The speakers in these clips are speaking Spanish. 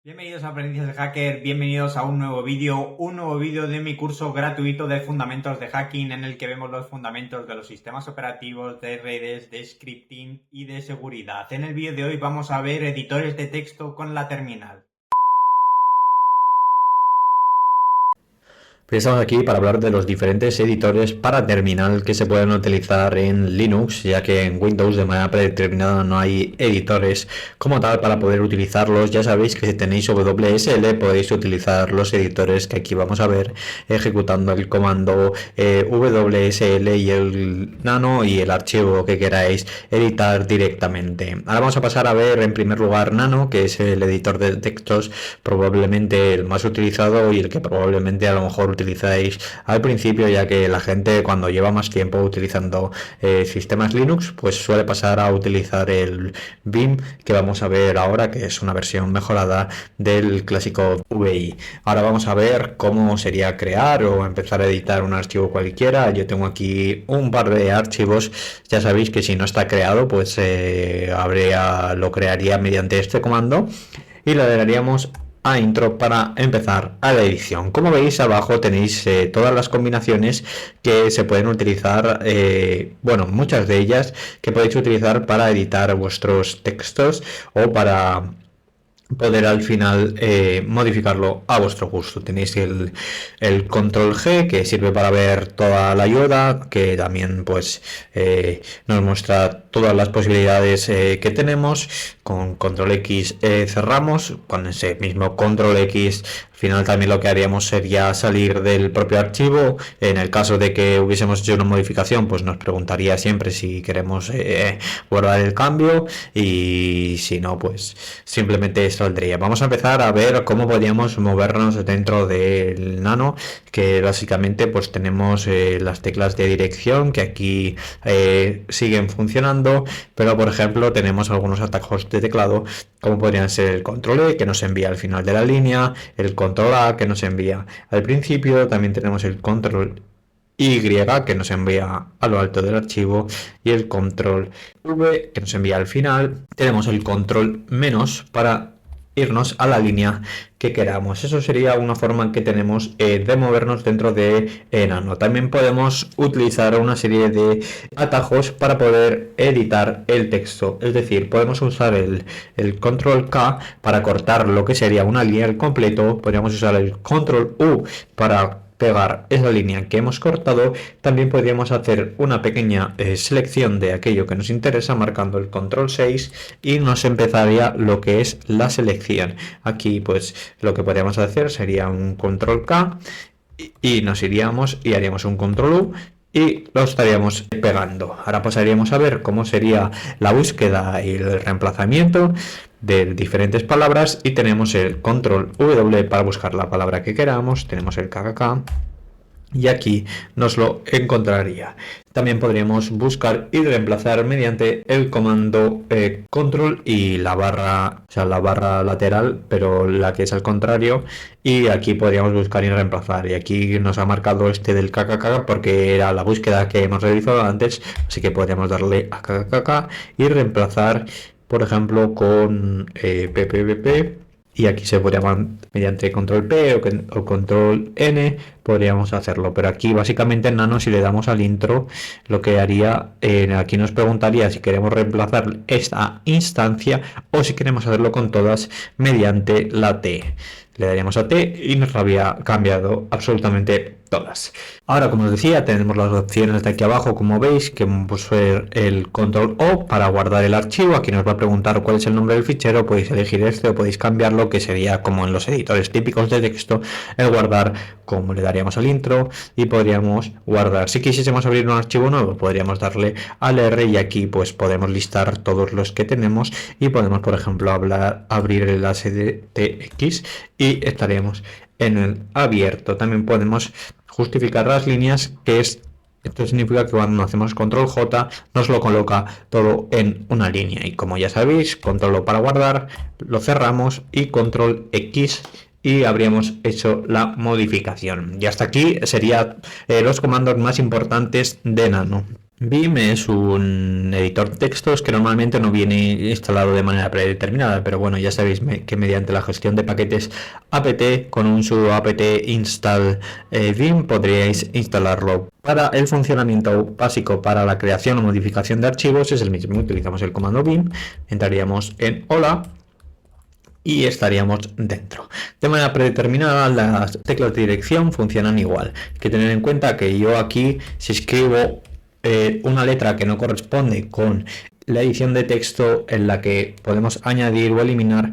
Bienvenidos a Aprendices de Hacker, bienvenidos a un nuevo vídeo de mi curso gratuito de fundamentos de hacking en el que vemos los fundamentos de los sistemas operativos, de redes, de scripting y de seguridad. En el vídeo de hoy vamos a ver editores de texto con la terminal. Estamos aquí para hablar de los diferentes editores para terminal que se pueden utilizar en Linux, ya que en Windows de manera predeterminada no hay editores como tal para poder utilizarlos. Ya sabéis que si tenéis WSL podéis utilizar los editores que aquí vamos a ver ejecutando el comando WSL y el nano y el archivo que queráis editar directamente. Ahora vamos a pasar a ver en primer lugar nano, que es el editor de textos probablemente el más utilizado y el que probablemente a lo mejor utilizáis al principio, ya que la gente cuando lleva más tiempo utilizando sistemas Linux pues suele pasar a utilizar el Vim que vamos a ver ahora, que es una versión mejorada del clásico VI. Ahora vamos a ver cómo sería crear o empezar a editar un archivo cualquiera. Yo tengo aquí un par de archivos, ya sabéis que si no está creado pues lo crearía mediante este comando y le daríamos a intro para empezar a la edición. Como veis abajo tenéis todas las combinaciones que se pueden utilizar, muchas de ellas que podéis utilizar para editar vuestros textos o para poder al final modificarlo a vuestro gusto. Tenéis el control G, que sirve para ver toda la ayuda, que también pues nos muestra todas las posibilidades que tenemos. Con control X cerramos, con ese mismo control X al final también lo que haríamos sería salir del propio archivo. En el caso de que hubiésemos hecho una modificación pues nos preguntaría siempre si queremos guardar el cambio, y si no pues simplemente saldría. Vamos a empezar a ver cómo podríamos movernos dentro del nano, que básicamente pues tenemos las teclas de dirección que aquí siguen funcionando, pero por ejemplo tenemos algunos atajos de teclado como podrían ser el control E, que nos envía al final de la línea, el control A, que nos envía al principio, también tenemos el control Y, que nos envía a lo alto del archivo, y el control V, que nos envía al final. Tenemos el control menos para irnos a la línea que queramos. Eso sería una forma que tenemos de movernos dentro de nano. También podemos utilizar una serie de atajos para poder editar el texto, es decir, podemos usar el control K para cortar lo que sería una línea al completo. Podríamos usar el control U para pegar esa línea que hemos cortado. También podríamos hacer una pequeña selección de aquello que nos interesa marcando el control 6 y nos empezaría lo que es la selección. Aquí pues lo que podríamos hacer sería un control K y nos iríamos y haríamos un control U y lo estaríamos pegando. Ahora pasaríamos a ver cómo sería la búsqueda y el reemplazamiento de diferentes palabras, y tenemos el control W para buscar la palabra que queramos, tenemos el KKK y aquí nos lo encontraría. También podríamos buscar y reemplazar mediante el comando control y la barra, o sea, la barra lateral, pero la que es al contrario, y aquí podríamos buscar y reemplazar. Y aquí nos ha marcado este del KKK porque era la búsqueda que hemos realizado antes, así que podríamos darle a KKK y reemplazar, por ejemplo, con PPPP. Y aquí se podría mediante control P o control N podríamos hacerlo, pero aquí básicamente en nano, si le damos al intro, lo que haría aquí nos preguntaría si queremos reemplazar esta instancia o si queremos hacerlo con todas mediante la T. Le daríamos a T y nos había cambiado absolutamente todas. Ahora, como os decía, tenemos las opciones de aquí abajo, como veis, que pues el control O para guardar el archivo. Aquí nos va a preguntar cuál es el nombre del fichero, podéis elegir este o podéis cambiarlo, que sería como en los editores típicos de texto, el guardar, como le daríamos al intro, y podríamos guardar. Si quisiésemos abrir un archivo nuevo, podríamos darle al R y aquí pues podemos listar todos los que tenemos y podemos, por ejemplo, abrir el ACTX y estaríamos en el abierto. También podemos justificar las líneas, que es esto significa que cuando hacemos control J nos lo coloca todo en una línea, y como ya sabéis, control O para guardar, lo cerramos y control X y habríamos hecho la modificación. Y hasta aquí serían los comandos más importantes de nano. Vim es un editor de textos que normalmente no viene instalado de manera predeterminada, pero bueno, ya sabéis que mediante la gestión de paquetes apt con un sudo apt install vim podríais instalarlo. Para el funcionamiento básico para la creación o modificación de archivos es el mismo. Utilizamos el comando vim, entraríamos en hola y estaríamos dentro. De manera predeterminada, las teclas de dirección funcionan igual. Hay que tener en cuenta que yo aquí, si escribo una letra que no corresponde con la edición de texto, en la que podemos añadir o eliminar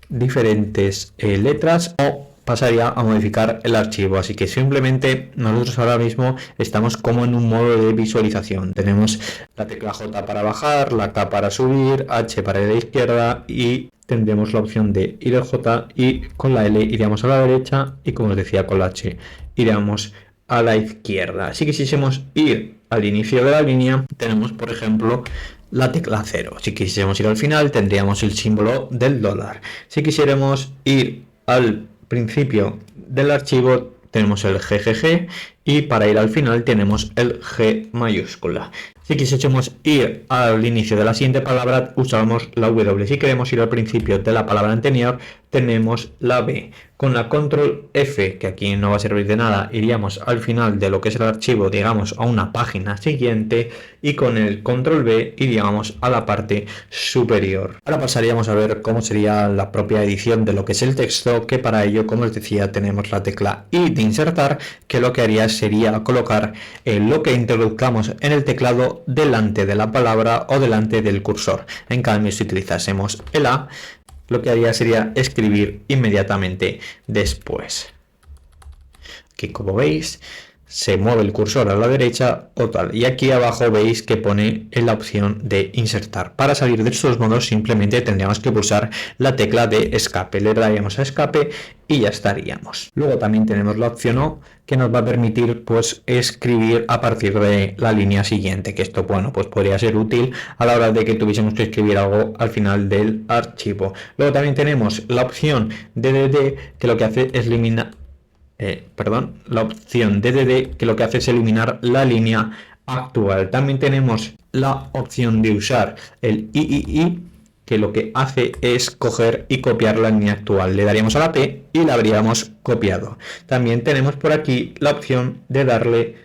diferentes letras, o pasaría a modificar el archivo. Así que simplemente nosotros ahora mismo estamos como en un modo de visualización. Tenemos la tecla J para bajar, la K para subir, H para ir a la izquierda, y tendremos la opción de ir al J, y con la L iríamos a la derecha, y como os decía, con la H iríamos a la izquierda. Así que si quisiéramos ir al inicio de la línea, tenemos por ejemplo la tecla 0. Si quisiéramos ir al final, tendríamos el símbolo del dólar. Si quisiéramos ir al principio del archivo, tenemos el GGG, y para ir al final tenemos el G mayúscula. Si quisiésemos ir al inicio de la siguiente palabra, usamos la W. Si queremos ir al principio de la palabra anterior, tenemos la B. Con la control F, que aquí no va a servir de nada, iríamos al final de lo que es el archivo, digamos, a una página siguiente, y con el control B iríamos a la parte superior. Ahora pasaríamos a ver cómo sería la propia edición de lo que es el texto, que para ello, como os decía, tenemos la tecla I de insertar, que lo que haría sería colocar lo que introduzcamos en el teclado delante de la palabra o delante del cursor. En cambio, si utilizásemos el A, lo que haría sería escribir inmediatamente después. Aquí, como veis, se mueve el cursor a la derecha o tal, y aquí abajo veis que pone en la opción de insertar. Para salir de estos modos simplemente tendríamos que pulsar la tecla de escape, le daríamos a escape y ya estaríamos. Luego también tenemos la opción O, que nos va a permitir pues escribir a partir de la línea siguiente, que esto, bueno, pues podría ser útil a la hora de que tuviésemos que escribir algo al final del archivo. Luego también tenemos la opción DDD, que lo que hace es eliminar la opción DDD, que lo que hace es eliminar la línea actual. También tenemos la opción de usar el III, que lo que hace es coger y copiar la línea actual. Le daríamos a la P y la habríamos copiado. También tenemos por aquí la opción de darle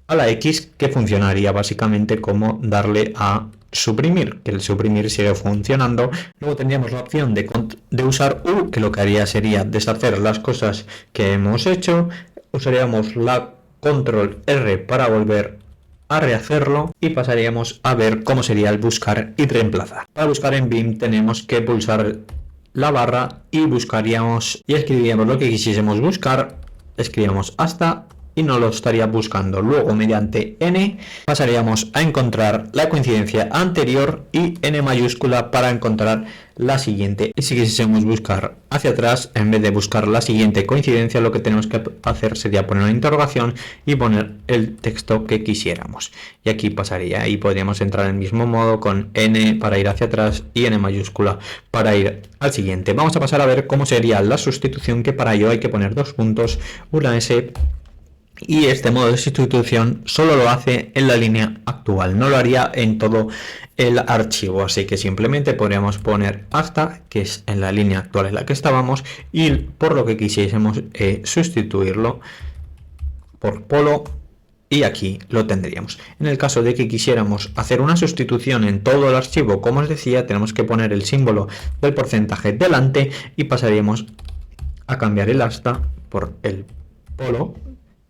a la X, que funcionaría básicamente como darle a suprimir, que el suprimir sigue funcionando. Luego tendríamos la opción de usar U, que lo que haría sería deshacer las cosas que hemos hecho. Usaríamos la control R para volver a rehacerlo, y pasaríamos a ver cómo sería el buscar y reemplazar. Para buscar en Vim tenemos que pulsar la barra y buscaríamos y escribiríamos lo que quisiésemos buscar, escribíamos hasta y no lo estaría buscando. Luego, mediante N, pasaríamos a encontrar la coincidencia anterior y N mayúscula para encontrar la siguiente. Y si quisiésemos buscar hacia atrás, en vez de buscar la siguiente coincidencia, lo que tenemos que hacer sería poner una interrogación y poner el texto que quisiéramos. Y aquí pasaría, y podríamos entrar en el mismo modo con N para ir hacia atrás y N mayúscula para ir al siguiente. Vamos a pasar a ver cómo sería la sustitución, que para ello hay que poner dos puntos, una S, y este modo de sustitución solo lo hace en la línea actual, no lo haría en todo el archivo. Así que simplemente podríamos poner hasta, que es en la línea actual en la que estábamos, y por lo que quisiésemos sustituirlo por polo, y aquí lo tendríamos. En el caso de que quisiéramos hacer una sustitución en todo el archivo, como os decía, tenemos que poner el símbolo del porcentaje delante y pasaríamos a cambiar el hasta por el polo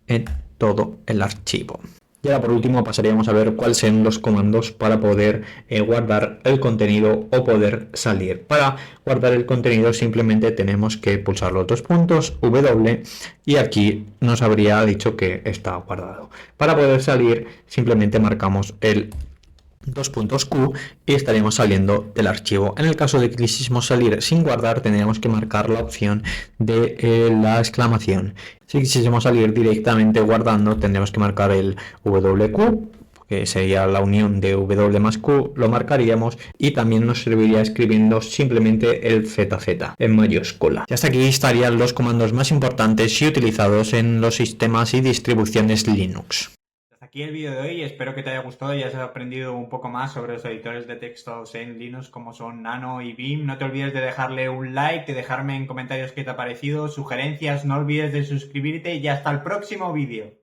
en todo el archivo. Y ahora por último pasaríamos a ver cuáles son los comandos para poder guardar el contenido o poder salir. Para guardar el contenido simplemente tenemos que pulsar los dos puntos, W, y aquí nos habría dicho que está guardado. Para poder salir simplemente marcamos el dos puntos Q y estaríamos saliendo del archivo. En el caso de que quisiésemos salir sin guardar, tendríamos que marcar la opción de la exclamación. Si quisiésemos salir directamente guardando, tendríamos que marcar el WQ, que sería la unión de W más Q, lo marcaríamos, y también nos serviría escribiendo simplemente el ZZ en mayúscula. Y hasta aquí estarían los comandos más importantes y utilizados en los sistemas y distribuciones Linux. aquí el vídeo de hoy. Espero que te haya gustado y hayas aprendido un poco más sobre los editores de textos en Linux como son Nano y Vim. No te olvides de dejarle un like, de dejarme en comentarios qué te ha parecido, sugerencias, no olvides de suscribirte y hasta el próximo vídeo.